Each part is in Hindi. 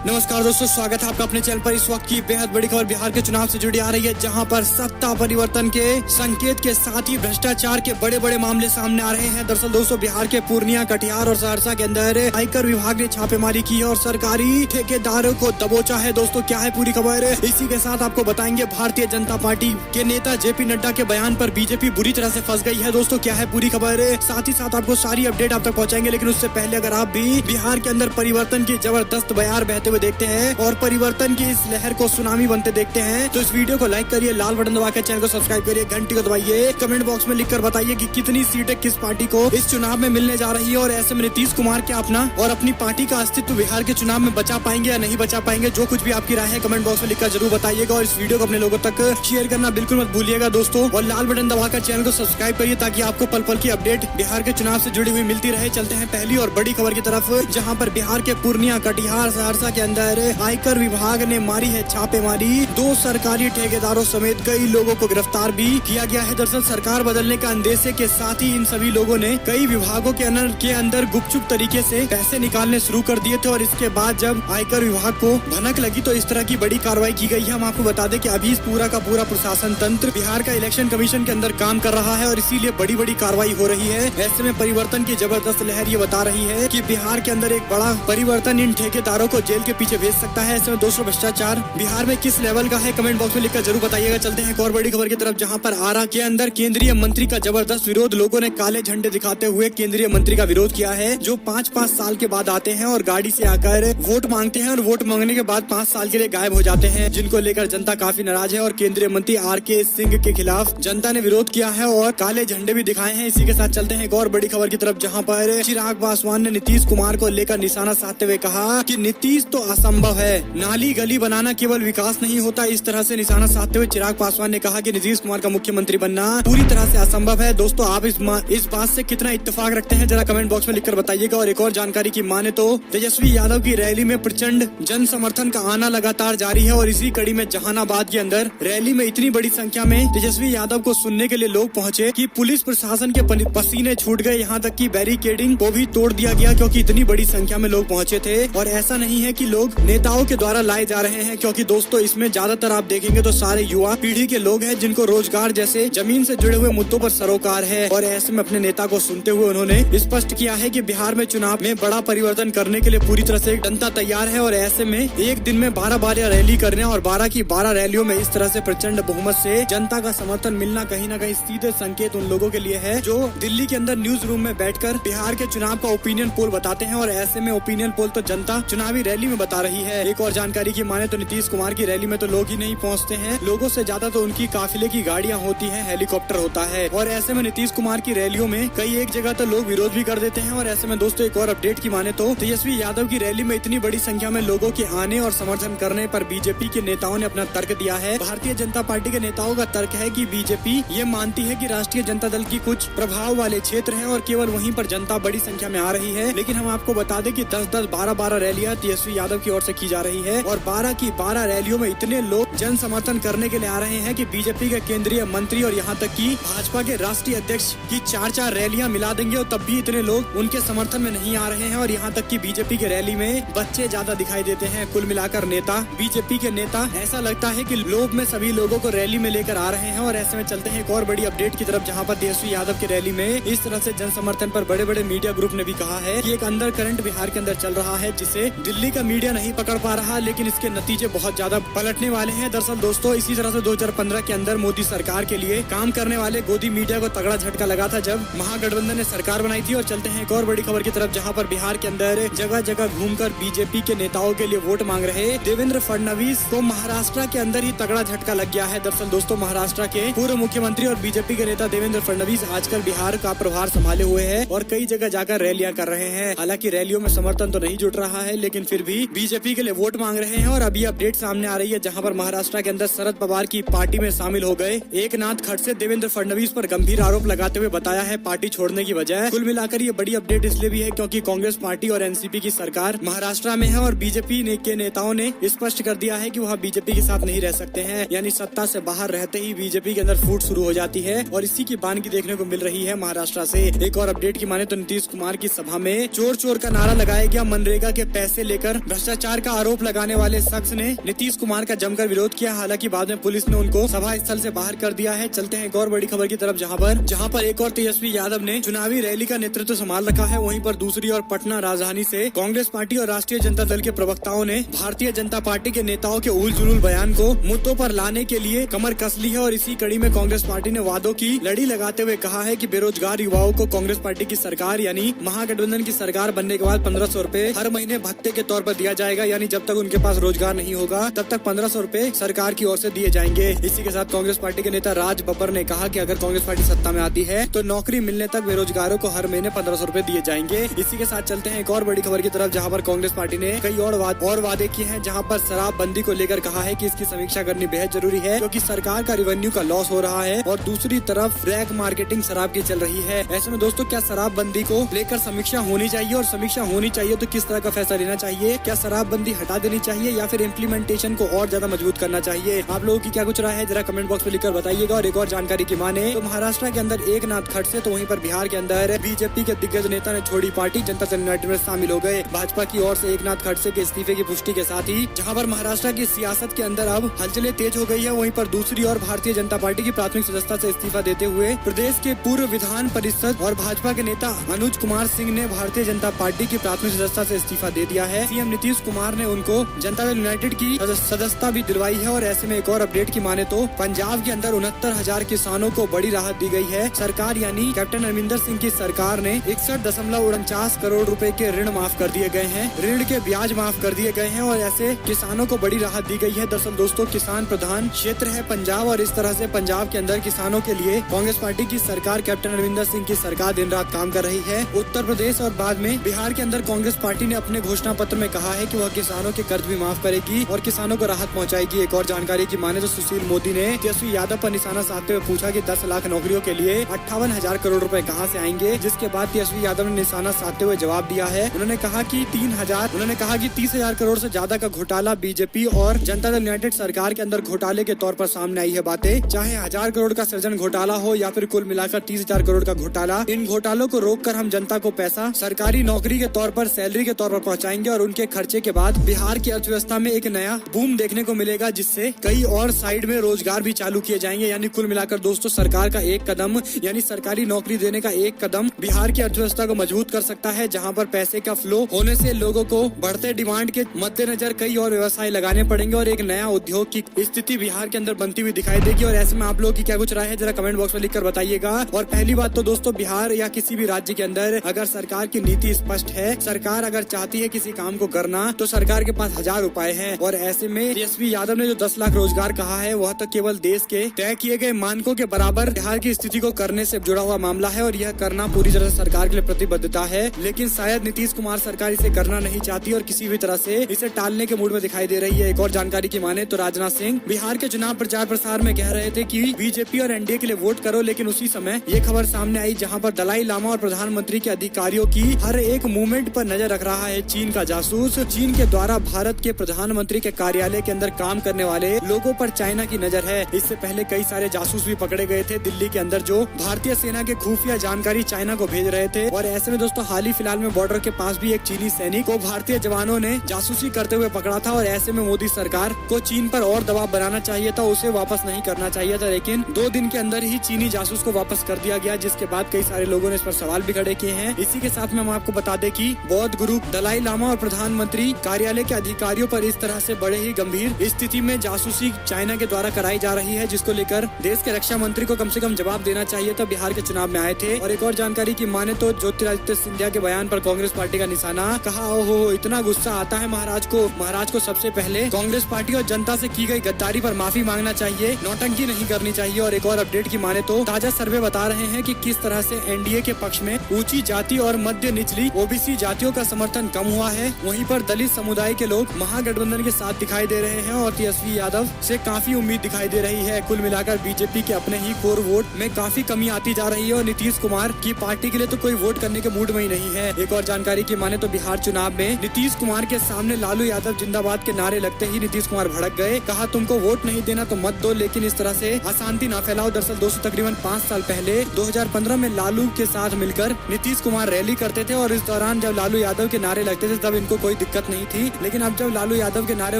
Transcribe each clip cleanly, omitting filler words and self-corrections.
नमस्कार दोस्तों, स्वागत है आपका अपने चैनल पर। इस वक्त की बेहद बड़ी खबर बिहार के चुनाव से जुड़ी आ रही है, जहां पर सत्ता परिवर्तन के संकेत के साथ ही भ्रष्टाचार के बड़े बड़े मामले सामने आ रहे हैं। दरअसल दोस्तों, बिहार के पूर्णिया, कटिहार और सहरसा के अंदर आयकर विभाग ने छापेमारी की है और सरकारी ठेकेदारों को दबोचा है। दोस्तों, क्या है पूरी खबर, इसी के साथ आपको बताएंगे। भारतीय जनता पार्टी के नेता जेपी नड्डा के बयान पर बीजेपी बुरी तरह से फंस गई है। दोस्तों, क्या है पूरी खबर, साथ ही साथ आपको सारी अपडेट आप तक पहुँचाएंगे। लेकिन उससे पहले अगर आप भी बिहार के अंदर परिवर्तन की जबरदस्त बयार बहते हुए देखते हैं और परिवर्तन की इस लहर को सुनामी बनते देखते हैं, तो इस वीडियो को लाइक करिए, लाल बटन दबाकर चैनल को सब्सक्राइब करिए, घंटी को दबाइए, कमेंट बॉक्स में लिखकर बताइए कि कितनी सीटें किस पार्टी को इस चुनाव में मिलने जा रही है। और ऐसे में नीतीश कुमार क्या अपना और अपनी पार्टी का अस्तित्व बिहार के चुनाव में बचा पाएंगे या नहीं बचा पाएंगे। जो कुछ भी आपकी राय है कमेंट बॉक्स में लिखकर जरूर बताइएगा और इस वीडियो को अपने लोगों तक शेयर करना बिल्कुल मत भूलिएगा दोस्तों। और लाल बटन दबाकर चैनल को सब्सक्राइब करिए ताकि आपको पल पल की अपडेट बिहार के चुनाव से जुड़ी हुई मिलती रहे। चलते हैं पहली और बड़ी खबर की तरफ, जहाँ पर बिहार के पूर्णिया, कटिहार, सहरसा के अंदर आयकर विभाग ने मारी है छापेमारी। 2 सरकारी ठेकेदारों समेत कई लोगों को गिरफ्तार भी किया गया है। दरअसल सरकार बदलने का अंदेशे के साथ ही इन सभी लोगों ने कई विभागों के अंदर गुपचुप तरीके से पैसे निकालने शुरू कर दिए थे और इसके बाद जब आयकर विभाग को भनक लगी तो इस तरह की बड़ी कार्रवाई की गई है। हम आपको बता दें कि अभी पूरा का पूरा प्रशासन तंत्र बिहार का इलेक्शन कमीशन के अंदर काम कर रहा है और इसीलिए बड़ी बड़ी कार्रवाई हो रही है। ऐसे में परिवर्तन की जबरदस्त लहर ये बता रही है कि बिहार के अंदर एक बड़ा परिवर्तन इन ठेकेदारों को जेल के पीछे भेज सकता है। ऐसे में दोस्तों, भ्रष्टाचार बिहार में किस लेवल का है कमेंट बॉक्स में लिखकर जरूर बताइएगा। चलते हैं एक और बड़ी खबर की तरफ, जहां पर आरा के अंदर केंद्रीय मंत्री का जबरदस्त विरोध। लोगों ने काले झंडे दिखाते हुए केंद्रीय मंत्री का विरोध किया है, जो 5-5 साल के बाद आते हैं और गाड़ी से आकर वोट मांगते हैं और वोट मांगने के बाद 5 साल के लिए गायब हो जाते हैं, जिनको लेकर जनता काफी नाराज है। और केंद्रीय मंत्री आर.के. सिंह के खिलाफ जनता ने विरोध किया है और काले झंडे भी दिखाए हैं। इसी के साथ चलते हैं एक और बड़ी खबर की तरफ, जहाँ पर चिराग पासवान ने नीतीश कुमार को लेकर निशाना साधते हुए कहा कि नीतीश तो असंभव है, नाली गली बनाना केवल विकास नहीं होता। इस तरह से निशाना साधते हुए चिराग पासवान ने कहा कि नीतीश कुमार का मुख्यमंत्री बनना पूरी तरह से असंभव है। दोस्तों, आप इस बात से कितना इत्तेफाक रखते हैं जरा कमेंट बॉक्स में लिखकर बताइएगा। और एक और जानकारी की माने तो तेजस्वी यादव की रैली में प्रचंड जन समर्थन का आना लगातार जारी है और इसी कड़ी में जहानाबाद के अंदर रैली में इतनी बड़ी संख्या में तेजस्वी यादव को सुनने के लिए लोग पहुंचे कि पुलिस प्रशासन के पसीने छूट गए। यहाँ तक कि बैरिकेडिंग को भी तोड़ दिया गया क्योंकि इतनी बड़ी संख्या में लोग पहुंचे थे। और ऐसा नहीं है कि लोग नेताओं के द्वारा लाए जा रहे हैं, क्योंकि दोस्तों इसमें ज्यादातर आप देखेंगे तो सारे युवा पीढ़ी के लोग हैं जिनको रोजगार जैसे जमीन से जुड़े हुए मुद्दों पर सरोकार है। और ऐसे में अपने नेता को सुनते हुए उन्होंने स्पष्ट किया है कि बिहार में चुनाव में बड़ा परिवर्तन करने के लिए पूरी तरह से जनता तैयार है। और ऐसे में एक दिन में 12 रैली करने और 12 की 12 रैलियों में इस तरह से प्रचंड बहुमत से जनता का समर्थन मिलना कहीं न कहीं सीधे संकेत उन लोगों के लिए है जो दिल्ली के अंदर न्यूज रूम में बैठकर बिहार के चुनाव का ओपिनियन पोल बताते हैं। और ऐसे में ओपिनियन पोल तो जनता चुनावी रैली में बता रही है। एक और जानकारी की माने तो नीतीश कुमार की रैली में तो लोग ही नहीं पहुंचते हैं, लोगों से ज्यादा तो उनकी काफिले की गाड़ियां होती हैं, हेलीकॉप्टर होता है। और ऐसे में नीतीश कुमार की रैलियों में कई एक जगह तो लोग विरोध भी कर देते हैं। और ऐसे में दोस्तों, एक और अपडेट की माने तो तेजस्वी यादव की रैली में इतनी बड़ी संख्या में लोगों के आने और समर्थन करने पर बीजेपी के नेताओं ने अपना तर्क दिया है। भारतीय जनता पार्टी के नेताओं का तर्क है कि बीजेपी ये मानती है कि राष्ट्रीय जनता दल की कुछ प्रभाव वाले क्षेत्र हैं और केवल वहीं पर जनता बड़ी संख्या में आ रही है। लेकिन हम आपको बता दें कि 10-10, 12-12 रैलियां तेजस्वी यादव की ओर से की जा रही है और 12 की 12 रैलियों में इतने लोग जन समर्थन करने के लिए आ रहे हैं कि बीजेपी के केंद्रीय मंत्री और यहाँ तक कि भाजपा के राष्ट्रीय अध्यक्ष की 4-4 रैलियां मिला देंगे और तब भी इतने लोग उनके समर्थन में नहीं आ रहे हैं। और यहाँ तक कि बीजेपी के रैली में बच्चे ज्यादा दिखाई देते हैं। कुल मिलाकर बीजेपी के नेता ऐसा लगता है कि लोग में सभी लोगों को रैली में लेकर आ रहे हैं। और ऐसे में चलते हैं एक और बड़ी अपडेट की तरफ, जहाँ पर तेजस्वी यादव की रैली में इस तरह से जन समर्थन पर बड़े बड़े मीडिया ग्रुप ने भी कहा है कि एक अंडर करंट बिहार के अंदर चल रहा है जिसे दिल्ली का मीडिया नहीं पकड़ पा रहा, लेकिन इसके नतीजे बहुत ज्यादा पलटने वाले हैं। दरअसल दोस्तों, इसी तरह से 2015 के अंदर मोदी सरकार के लिए काम करने वाले गोदी मीडिया को तगड़ा झटका लगा था जब महागठबंधन ने सरकार बनाई थी। और चलते हैं एक और बड़ी खबर की तरफ, जहां पर बिहार के अंदर जगह जगह घूमकर बीजेपी के नेताओं के लिए वोट मांग रहे देवेंद्र फडणवीस को महाराष्ट्र के अंदर ही तगड़ा झटका लग गया है। दरअसल दोस्तों, महाराष्ट्र के पूर्व मुख्यमंत्री और बीजेपी के नेता देवेंद्र फडणवीस आजकल बिहार का प्रभार संभाले हुए हैं और कई जगह जाकर रैलियां कर रहे हैं। हालांकि रैलियों में समर्थन तो नहीं जुट रहा है, लेकिन फिर भी बीजेपी के लिए वोट मांग रहे हैं। और अभी अपडेट सामने आ रही है, जहां पर महाराष्ट्र के अंदर शरद पवार की पार्टी में शामिल हो गए एकनाथ खड़से देवेंद्र फडणवीस पर गंभीर आरोप लगाते हुए बताया है पार्टी छोड़ने की वजह। कुल मिलाकर ये बड़ी अपडेट इसलिए भी है क्योंकि कांग्रेस पार्टी और एनसीपी की सरकार महाराष्ट्र में है और बीजेपी के नेताओं ने स्पष्ट कर दिया है कि वह बीजेपी के साथ नहीं रह सकते हैं। यानी सत्ता से बाहर रहते ही बीजेपी के अंदर फूट शुरू हो जाती है और इसी की बानगी देखने को मिल रही है महाराष्ट्र से। एक और अपडेट की माने तो नीतीश कुमार की सभा में चोर चोर का नारा लगाया गया। मनरेगा के पैसे लेकर भ्रष्टाचार का आरोप लगाने वाले शख्स ने नीतीश कुमार का जमकर विरोध किया। हालांकि बाद में पुलिस ने उनको सभा स्थल से बाहर कर दिया है। चलते हैं एक और बड़ी खबर की तरफ, जहां पर एक और तेजस्वी यादव ने चुनावी रैली का नेतृत्व संभाल रखा है। वहीं पर दूसरी ओर पटना राजधानी से कांग्रेस पार्टी और राष्ट्रीय जनता दल के प्रवक्ताओं ने भारतीय जनता पार्टी के नेताओं के उल जुलूल बयान को मुद्दों पर लाने के लिए कमर कस ली है। और इसी कड़ी में कांग्रेस पार्टी ने वादों की लड़ी लगाते हुए कहा है कि बेरोजगार युवाओं को कांग्रेस पार्टी की सरकार यानी महागठबंधन की सरकार बनने के बाद 1500 रूपए हर महीने भत्ते के तौर पर दिया जाएगा। यानी जब तक उनके पास रोजगार नहीं होगा तब तक 1500 रूपए सरकार की ओर से दिए जाएंगे। इसी के साथ कांग्रेस पार्टी के नेता राज बब्बर ने कहा कि अगर कांग्रेस पार्टी सत्ता में आती है तो नौकरी मिलने तक बेरोजगारों को हर महीने 1500 रूपए दिए जाएंगे। इसी के साथ चलते हैं एक और बड़ी खबर की तरफ, जहां पर कांग्रेस पार्टी ने कई और वादे किए हैं। जहां पर शराबबंदी को लेकर कहा है कि इसकी समीक्षा करनी बेहद जरूरी है, क्योंकि सरकार का रेवेन्यू का लॉस हो रहा है और दूसरी तरफ ब्लैक मार्केटिंग शराब की चल रही है। ऐसे में दोस्तों, क्या शराबबंदी को लेकर समीक्षा होनी चाहिए, और समीक्षा होनी चाहिए तो किस तरह का फैसला लेना चाहिए? क्या शराबबंदी हटा देनी चाहिए या फिर इम्प्लीमेंटेशन को और ज्यादा मजबूत करना चाहिए? आप लोगों की क्या कुछ राय है, जरा कमेंट बॉक्स में लिखकर बताइएगा। और एक और जानकारी की माने तो महाराष्ट्र के अंदर एकनाथ खड़से, तो वहीं पर बिहार के अंदर बीजेपी के दिग्गज नेता ने छोड़ी पार्टी, जनता दल यूनाइटेड में शामिल हो गए। भाजपा की ओर से एकनाथ खड़से के इस्तीफे की पुष्टि के साथ ही जहां पर महाराष्ट्र की सियासत के अंदर अब हलचलें तेज हो गई है, वहीं पर दूसरी ओर भारतीय जनता पार्टी की प्राथमिक सदस्यता से इस्तीफा देते हुए प्रदेश के पूर्व विधान परिषद और भाजपा के नेता अनुज कुमार सिंह ने भारतीय जनता पार्टी की प्राथमिक सदस्यता से इस्तीफा दे दिया है। सीएम नीतीश कुमार ने उनको जनता दल यूनाइटेड की सदस्यता भी दिलवाई है। और ऐसे में एक और अपडेट की माने तो पंजाब के अंदर 69,000 किसानों को बड़ी राहत दी गई है। सरकार यानी कैप्टन अमरिंदर सिंह की सरकार ने 61.49 करोड़ रुपए के ऋण माफ कर दिए गए हैं, ऋण के ब्याज माफ कर दिए गए हैं और ऐसे किसानों को बड़ी राहत दी गई है। दरअसल दोस्तों, किसान प्रधान क्षेत्र है पंजाब और इस तरह से पंजाब के अंदर किसानों के लिए कांग्रेस पार्टी की सरकार, कैप्टन अमरिंदर सिंह की सरकार दिन रात काम कर रही है। उत्तर प्रदेश और बाद में बिहार के अंदर कांग्रेस पार्टी ने अपने घोषणा पत्र में कहा है कि वह किसानों के कर्ज भी माफ करेगी और किसानों को राहत पहुंचाएगी। एक और जानकारी की माने तो सुशील मोदी ने तेजस्वी यादव पर निशाना साधते हुए पूछा कि 10 लाख नौकरियों के लिए 58,000 करोड़ रुपए कहां से आएंगे, जिसके बाद तेजस्वी यादव ने निशाना साधते हुए जवाब दिया है। उन्होंने कहा कि 30,000 करोड़ से ज्यादा का घोटाला बीजेपी और जनता दल यूनाइटेड सरकार के अंदर घोटाले के तौर पर सामने आई है बातें। चाहे 1000 करोड़ का सृजन घोटाला हो या फिर कुल मिलाकर 30,000 करोड़ का घोटाला, इन घोटालों को रोककर हम जनता को पैसा सरकारी नौकरी के तौर पर, सैलरी के तौर पर पहुंचाएंगे और उनके खर्चे के बाद बिहार की अर्थव्यवस्था में एक नया बूम देखने को मिलेगा, जिससे कई और साइड में रोजगार भी चालू किए जाएंगे। यानी कुल मिलाकर दोस्तों, सरकार का एक कदम यानी सरकारी नौकरी देने का एक कदम बिहार की अर्थव्यवस्था को मजबूत कर सकता है, जहां पर पैसे का फ्लो होने से लोगों को बढ़ते डिमांड के मद्देनजर कई और व्यवसाय लगाने पड़ेंगे और एक नया उद्योग की स्थिति बिहार के अंदर बनती हुई दिखाई देगी। और ऐसे में आप लोगों की क्या कुछ राय है, जरा कमेंट बॉक्स में लिखकर बताइएगा। और पहली बात तो दोस्तों, बिहार या किसी भी राज्य के अंदर अगर सरकार की नीति स्पष्ट है, सरकार अगर चाहती है किसी काम को करना, तो सरकार के पास 1000 उपाय हैं। और ऐसे में तेजस्वी यादव ने जो 10 लाख रोजगार कहा है, वह तो केवल देश के तय किए गए मानकों के बराबर बिहार की स्थिति को करने से जुड़ा हुआ मामला है और यह करना पूरी तरह से सरकार के लिए प्रतिबद्धता है। लेकिन शायद नीतीश कुमार सरकार इसे करना नहीं चाहती और किसी भी तरह से इसे टालने के मूड में दिखाई दे रही है। एक और जानकारी की माने तो राजनाथ सिंह बिहार के चुनाव प्रचार प्रसार में कह रहे थे कि बीजेपी और एनडीए के लिए वोट करो, लेकिन उसी समय ये खबर सामने आई जहां पर दलाई लामा और प्रधानमंत्री के अधिकारियों की हर एक मूवमेंट पर नजर रख रहा है चीन का जासूस। चीन के द्वारा भारत के प्रधानमंत्री के कार्यालय के अंदर काम करने वाले लोगों पर चाइना की नजर है। इससे पहले कई सारे जासूस भी पकड़े गए थे दिल्ली के अंदर, जो भारतीय सेना के खुफिया जानकारी चाइना को भेज रहे थे। और ऐसे में दोस्तों, हाल ही फिलहाल में बॉर्डर के पास भी एक चीनी सैनिक को भारतीय जवानों ने जासूसी करते हुए पकड़ा था। और ऐसे में मोदी सरकार को चीन पर और दबाव बनाना चाहिए था, उसे वापस नहीं करना चाहिए था, लेकिन 2 दिन के अंदर ही चीनी जासूस को वापस कर दिया गया, जिसके बाद कई सारे लोगों ने इस पर सवाल भी खड़े किए हैं। इसी के साथ में हम आपको बता दें कि बौद्ध गुरु दलाई लामा और प्रधानमंत्री कार्यालय के अधिकारियों पर इस तरह से बड़े ही गंभीर स्थिति में जासूसी चाइना के द्वारा कराई जा रही है, जिसको लेकर देश के रक्षा मंत्री को कम से कम जवाब देना चाहिए था। बिहार के चुनाव में आए थे। और एक और जानकारी की माने तो ज्योतिरादित्य सिंधिया के बयान पर कांग्रेस पार्टी का निशाना, कहा ओहो इतना गुस्सा आता है महाराज को सबसे पहले कांग्रेस पार्टी और जनता से की गई गद्दारी पर माफी मांगना चाहिए, नौटंकी नहीं करनी चाहिए। और एक और अपडेट की माने तो ताजा सर्वे बता रहे हैं कि किस तरह से एनडीए के पक्ष में ऊंची जाति और मध्य निचली ओबीसी जातियों का समर्थन कम हुआ है, वहीं पर दलित समुदाय के लोग महागठबंधन के साथ दिखाई दे रहे हैं और तेजस्वी यादव से काफी उम्मीद दिखाई दे रही है। कुल मिलाकर बीजेपी के अपने ही कोर वोट में काफी कमी आती जा रही है और नीतीश कुमार की पार्टी के लिए तो कोई वोट करने के मूड में ही नहीं है। एक और जानकारी की माने तो बिहार चुनाव में नीतीश कुमार के सामने लालू यादव जिंदाबाद के नारे लगते ही नीतीश कुमार भड़क गए, कहा तुमको वोट नहीं देना तो मत दो, लेकिन इस तरह से अशांति न फैलाओ। दरअसल दोस्तों, तकरीबन 5 साल पहले 2015 में लालू के साथ मिलकर नीतीश कुमार रैली करते थे और इस दौरान जब लालू यादव के नारे लगते थे तब इनको कोई दिक्कत नहीं थी, लेकिन अब जब लालू यादव के नारे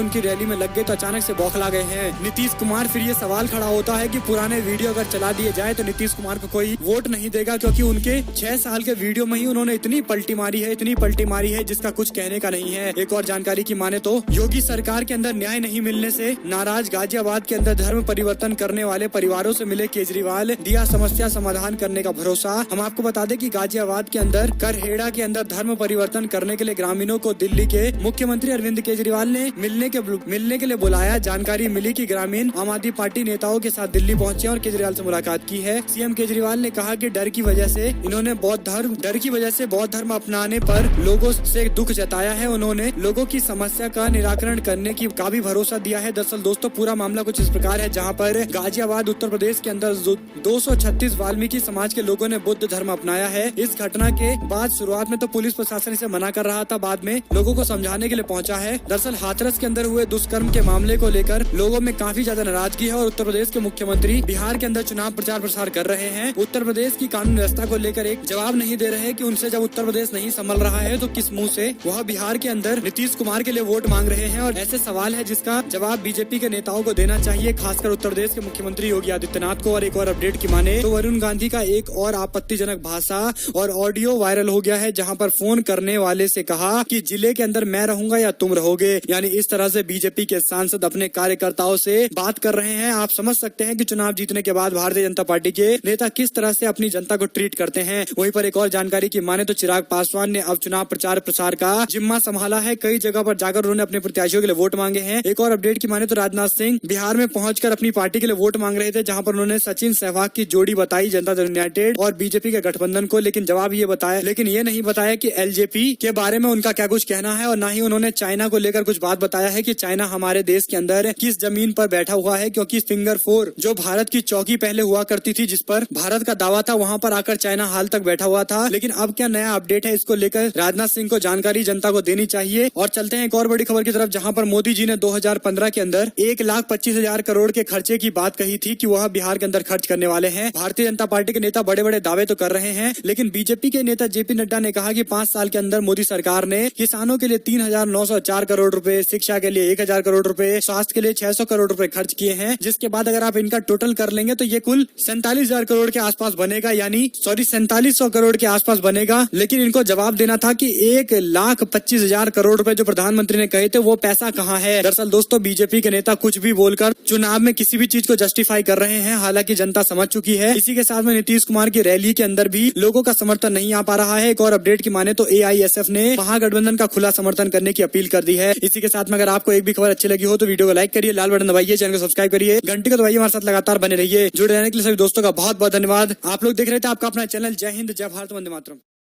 उनकी रैली में लग गए तो अचानक से बौखला गए हैं नीतीश कुमार। फिर ये सवाल खड़ा होता है कि पुराने वीडियो अगर चला दिए जाए तो नीतीश कुमार को कोई वोट नहीं देगा, क्योंकि उनके 6 साल के वीडियो में ही उन्होंने इतनी पलटी मारी है जिसका कुछ कहने का नहीं है। एक और जानकारी की माने तो योगी सरकार के अंदर न्याय नहीं मिलने से नाराज गाजियाबाद के अंदर धर्म परिवर्तन करने वाले परिवारों से मिले केजरीवाल, दिया समस्या समाधान करने का भरोसा। हम आपको बता दें कि गाजियाबाद के अंदर करहेड़ा के अंदर धर्म परिवर्तन करने के लिए ग्रामीणों को दिल्ली के मुख्यमंत्री अरविंद केजरीवाल ने मिलने के लिए बुलाया। जानकारी मिली कि ग्रामीण आम आदमी पार्टी नेताओं के साथ दिल्ली पहुंचे और केजरीवाल से मुलाकात की है। सीएम केजरीवाल ने कहा कि डर की वजह से बौद्ध धर्म अपनाने पर लोगों से दुख जताया है। उन्होंने लोगों की समस्या का निराकरण करने का भी भरोसा दिया है। दरअसल दोस्तों पूरा मामला कुछ इस प्रकार है, जहां पर गाजियाबाद उत्तर प्रदेश के अंदर 236 वाल्मीकि समाज के लोगों ने बुद्ध धर्म अपनाया है। इस घटना के बाद शुरुआत में तो पुलिस प्रशासन इसे मना कर रहा था, बाद में लोगों को समझाने के लिए पहुंचा है। दरअसल हाथरस के अंदर हुए दुष्कर्म के मामले को लेकर लोगों में काफी ज्यादा नाराजगी है और उत्तर प्रदेश के मुख्यमंत्री बिहार के अंदर चुनाव प्रचार प्रसार कर रहे हैं। उत्तर प्रदेश की कानून व्यवस्था को लेकर एक जवाब नहीं दे रहे कि उनसे जब उत्तर प्रदेश नहीं संभल रहा है तो किस मुंह से वह बिहार के अंदर नीतीश कुमार के लिए वोट मांग रहे हैं। और ऐसे सवाल है जिसका जवाब बीजेपी के नेताओं को देना चाहिए, खासकर उत्तर प्रदेश के मुख्यमंत्री योगी आदित्यनाथ को। और एक और अपडेट की माने तो वरुण गांधी का एक और आपत्तिजनक भाषा और ऑडियो वायरल हो गया है, जहां पर फोन करने वाले से कहा कि जिले के अंदर मैं रहूंगा या तुम रहोगे। यानी इस तरह से बीजेपी के सांसद अपने कार्यकर्ताओं से बात कर रहे हैं। आप समझ सकते हैं कि चुनाव जीतने के बाद भारतीय जनता पार्टी के नेता किस तरह से अपनी जनता को ट्रीट करते हैं। वहीं पर एक और जानकारी की माने तो चिराग पासवान ने अब चुनाव प्रचार प्रसार का जिम्मा संभाला है। कई जगह पर जाकर उन्होंने अपने प्रत्याशियों के लिए वोट मांगे हैं। एक और अपडेट की माने तो राजनाथ सिंह बिहार में पहुंचकर अपनी पार्टी के लिए वोट मांग रहे थे, जहां पर उन्होंने सचिन सहवाग की जोड़ी बताई जनता दल यूनाइटेड और बीजेपी के गठबंधन को, लेकिन ये नहीं बताया कि एलजेपी के बारे में उनका क्या कुछ कहना है। और न ही उन्होंने चाइना को लेकर कुछ बात बताया है कि चाइना हमारे देश के अंदर किस जमीन पर बैठा हुआ है, क्योंकि फिंगर 4 जो भारत की चौकी पहले हुआ करती थी जिस पर भारत का दावा था, वहां पर आकर चाइना हाल तक बैठा हुआ था। लेकिन अब क्या नया अपडेट है, इसको लेकर राजनाथ सिंह को जानकारी जनता को देनी चाहिए। और चलते हैं एक और बड़ी खबर की तरफ, जहां पर मोदी जी ने 2015 के अंदर 1,25,000 करोड़ के खर्चे की बात कही थी कि वह बिहार के अंदर खर्च करने वाले हैं। भारतीय जनता पार्टी के नेता बड़े बड़े दावे तो कर रहे हैं, लेकिन बीजेपी के नेता जेपी नड्डा ने कहा कि 5 साल के अंदर मोदी सरकार ने किसानों के लिए 3,904 करोड़ रुपए, शिक्षा के लिए 1,000 करोड़ रुपए, स्वास्थ्य के लिए 600 करोड़ रुपए खर्च किए हैं। जिसके बाद अगर आप इनका टोटल कर लेंगे तो ये कुल 47,000 करोड़ के आसपास बनेगा, यानी 4700 करोड़ के आसपास बनेगा। लेकिन इनको जवाब देना था कि 1,25,000 करोड़ रुपए जो प्रधानमंत्री ने कहे थे वो पैसा कहाँ है। दरअसल दोस्तों बीजेपी के नेता कुछ भी बोलकर चुनाव में किसी भी चीज को जस्टिफाई कर रहे हैं, हालांकि जनता समझ चुकी है। इसी के साथ में नीतीश कुमार की रैली के अंदर भी लोगों का समर्थन नहीं आ पा रहा है। एक और अपडेट की माने तो AISF ने महागठबंधन का खुला समर्थन करने की अपील कर दी है। इसी के साथ में अगर आपको एक भी खबर अच्छी लगी हो तो वीडियो को लाइक करिए, लाल बटन दबाइए, चैनल को सब्सक्राइब करिए, घंटी को दबाइए, हमारे साथ लगातार बने रहिए। जुड़े रहने के लिए सभी दोस्तों का बहुत बहुत धन्यवाद। आप लोग देख रहे थे आपका अपना चैनल जय हिंद, जय भारत, वंदे मातरम।